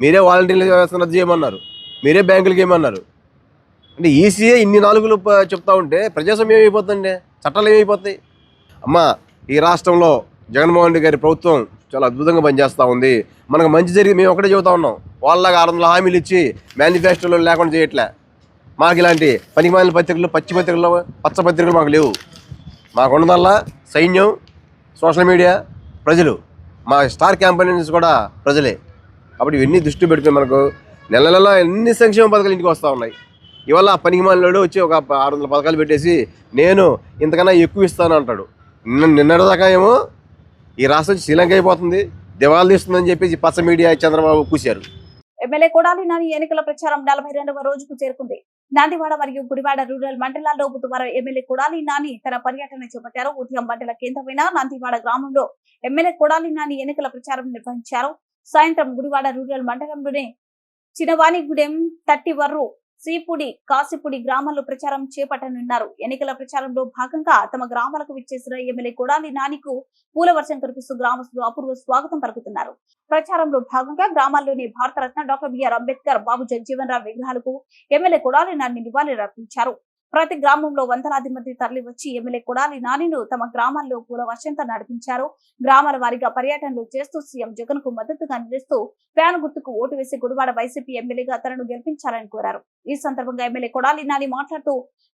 [SPEAKER 2] మీరే వాలంటీర్ల వ్యవస్థ రద్దు చేయమన్నారు, మీరే బ్యాంకులకి ఏమన్నారు. అంటే ఈసీఏ ఇన్ని నాలుగులు చెప్తా ఉంటే ప్రజాస్వామ్యం ఏమైపోతుందండి? చట్టాలు ఏమైపోతాయి? అమ్మ, ఈ రాష్ట్రంలో జగన్మోహన్ రెడ్డి గారి ప్రభుత్వం చాలా అద్భుతంగా పనిచేస్తూ ఉంది. మనకు మంచి జరిగి మేము ఒకటే చెబుతా ఉన్నాం. వాళ్ళలాగా 600 హామీలు ఇచ్చి మేనిఫెస్టోలో లేకుండా చేయట్లే. మాకు ఇలాంటి పనికిమాలిన పత్రికలు, పచ్చి పత్రికలు, పచ్చ పత్రికలు మాకు లేవు. మాకున్నదల్లా సైన్యం, సోషల్ మీడియా, ప్రజలు. మా స్టార్ క్యాంపెయిన్స్ కూడా ప్రజలే. కాబట్టి ఇవన్నీ దృష్టి పెట్టుకుని మనకు నెల ఎన్ని సంక్షేమ పథకాలు ఇంటికి వస్తూ ఉన్నాయి. ఇవాళ పనికిమాలినోడు వచ్చి ఒక 600 పథకాలు పెట్టేసి నేను ఇంతకన్నా ఎక్కువ ఇస్తాను అంటాడు. నిన్నటిదాకా ఏమో ఈ రాష్ట్రం శ్రీలంక అయిపోతుంది, దివాళా తీస్తుందని చెప్పేసి పచ్చ మీడియా చంద్రబాబు కూశారు.
[SPEAKER 1] ఎమ్మెల్యే కొడాలి నాని ఎన్నికల ప్రచారం 42వ రోజుకు చేరుకుంది. నందివాడ మరియు గుడివాడ రూరల్ మండలాల్లో బుధవారం ఎమ్మెల్యే కొడాలి నాని తన పర్యటన చేపట్టారు. ఉదయం మండల కేంద్రమైన నందివాడ గ్రామంలో ఎమ్మెల్యే కొడాలి నాని ఎన్నికల ప్రచారం నిర్వహించారు. సాయంత్రం గుడివాడ రూరల్ మండలంలోనే చినవాణిగూడెం, తట్టివర్రు, సీపుడి, కాసిపుడి గ్రామాల్లో ప్రచారం చేపట్టనున్నారు. ఎన్నికల ప్రచారంలో భాగంగా తమ గ్రామాలకు విచ్చేసిన ఎమ్మెల్యే కొడాలి నానికు పూల వర్షం కురిపిస్తూ గ్రామస్తులు అపూర్వ స్వాగతం పలుకుతున్నారు. ప్రచారంలో భాగంగా గ్రామాల్లోని భారతరత్న డాక్టర్ బిఆర్ అంబేద్కర్, బాబు జగజీవన్ రావు విగ్రహాలకు ఎమ్మెల్యే కొడాలి నాని నివాళులర్పించారు. ప్రతి గ్రామంలో వందలాది మంది తరలి వచ్చి ఎమ్మెల్యే కొడాలి నానిను తమ గ్రామాల్లో పూల వర్షంతో నడిపించారు. గ్రామాల వారీగా పర్యటనలు చేస్తూ సీఎం జగన్ కు మద్దతుగా నిలుస్తూ ఫ్యాన్ గుర్తుకు ఓటు వేసి గుడివాడ వైసీపీ ఎమ్మెల్యేగా తనను గెలిపించాలని కోరారు. ఈ సందర్భంగా ఎమ్మెల్యే కొడాలి నాని మాట్లాడుతూ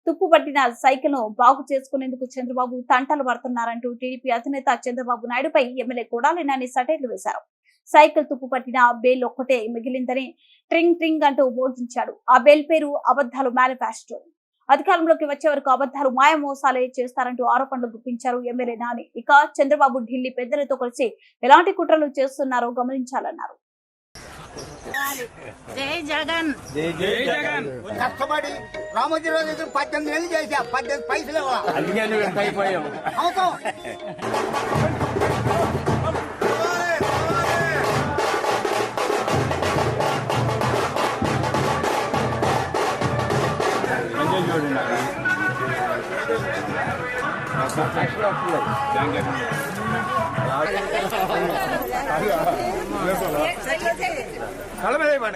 [SPEAKER 1] తుప్పుపట్టిన సైకిల్ ను బాగు చేసుకునేందుకు చంద్రబాబు తంటలు పడుతున్నారంటూ టీడీపీ అధినేత చంద్రబాబు నాయుడుపై ఎమ్మెల్యే కొడాలి నాని సెటైర్లు వేశారు. సైకిల్ తుప్పు పట్టిన బేల్ ఒక్కటే మిగిలిందని ట్రింగ్ ట్రింగ్ అంటూ మోగించాడు. ఆ బేల్ పేరు అబద్ధాలు మేనిఫెస్టో. అధికారంలోకి వచ్చే వరకు అబద్ధాలు, మాయ మోసాలే చేస్తారంటూ ఆరోపణలు గుప్పించారు ఎమ్మెల్యే నాని. ఇక చంద్రబాబు ఢిల్లీ పెద్దలతో కలిసి ఎలాంటి కుట్రలు చేస్తున్నారో గమనించాలన్నారు.
[SPEAKER 7] జై జగన్, జై జగన్. కష్టపడి రామోజీరావు 18 ఏళ్ళు చేశా, 18 పైసలు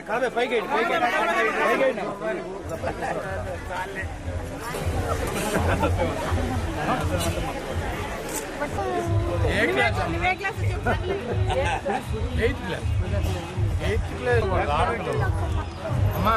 [SPEAKER 7] కలబే పైకి అమ్మా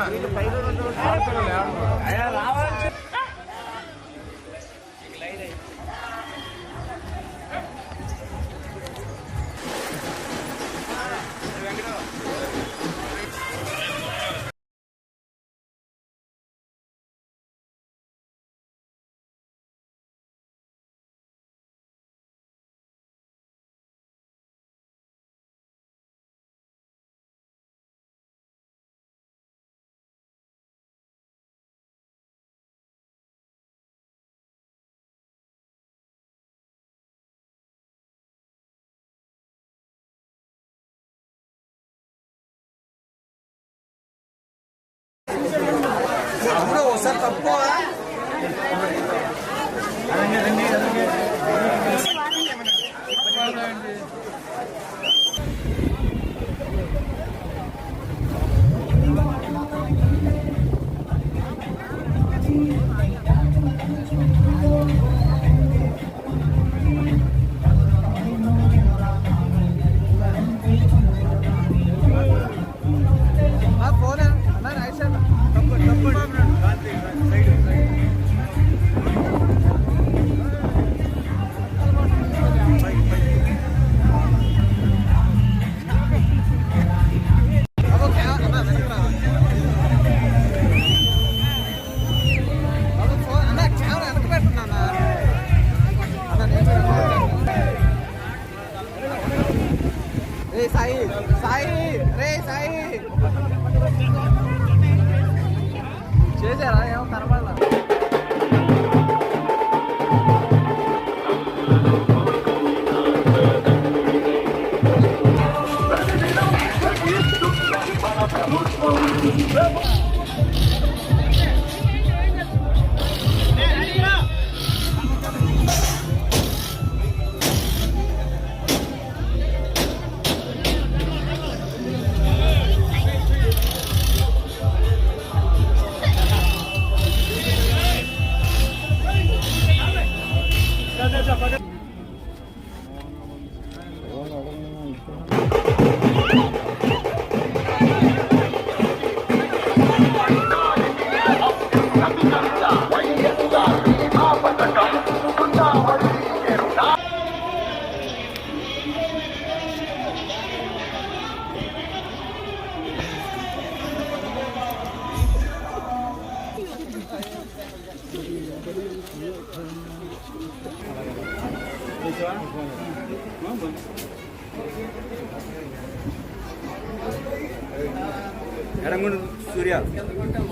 [SPEAKER 5] ఎడంగుండు సూర్య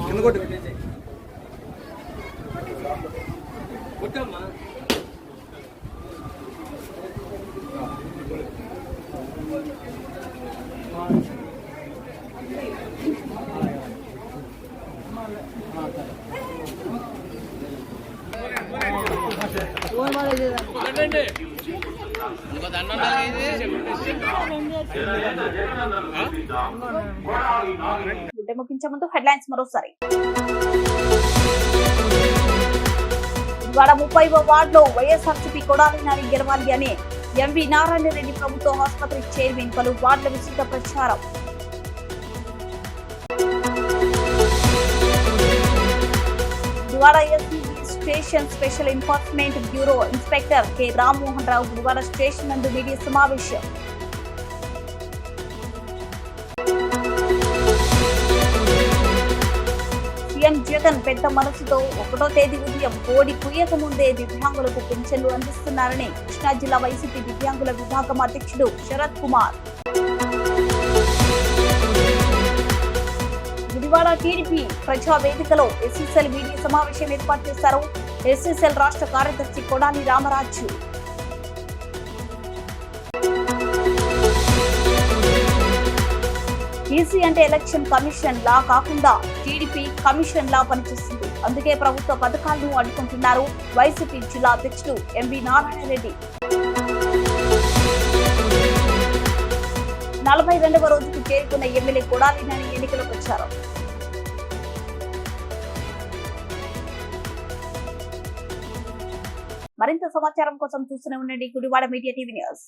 [SPEAKER 5] కింద కొట్టు
[SPEAKER 1] ముగించే ముందు హెడ్లైన్స్ మరోసారి. ఇవాళ 30వ వార్డులో వైఎస్ఆర్సీపీ కొడాలి నాని గెలవాలి అని ఎంవి నారాయణ రెడ్డి ప్రభుత్వ ఆసుపత్రి చైర్మన్ పలు వార్డుల విస్తృత ప్రచారం. Gudivada SC station special enforcement bureau inspector K Rammohan Rao Gudivada station నందు మీడియా సమావేశం. సీఎం జగన్ పెద్ద మనసుతో 1వ తేదీ ఉదయం కోడి కుయ్యక ముందే దివ్యాంగులకు పింఛన్లు అందిస్తున్నారని కృష్ణా జిల్లా వైసీపీ దివ్యాంగుల విభాగం అధ్యక్షుడు శరత్ కుమార్. గుడివాడ టీడీపీ ప్రజా వేదికలో ఎస్సీసెల్ మీడియా సమావేశం ఏర్పాటు చేశారు. ఎస్సీసెల్ రాష్ట్ర కార్యదర్శి కొడాలి రామరాజు. ఈసీ అంటే ఎలక్షన్ కమిషన్ లా కాకుండా టీడీపీ కమిషన్ లా పనిచేస్తుంది. అందుకే ప్రభుత్వ పథకాలను అడ్డుకుంటున్నారు వైసీపీ జిల్లా అధ్యక్షుడు ఎంవి నారాయణ రెడ్డి. 42వ రోజుకు చేరుకున్న ఎమ్మెల్యే కొడాలి నాని ఎన్నికల ప్రచారం. మరింత సమాచారం కోసం చూస్తూనే ఉండండి గుడివాడ మీడియా టీవీ న్యూస్.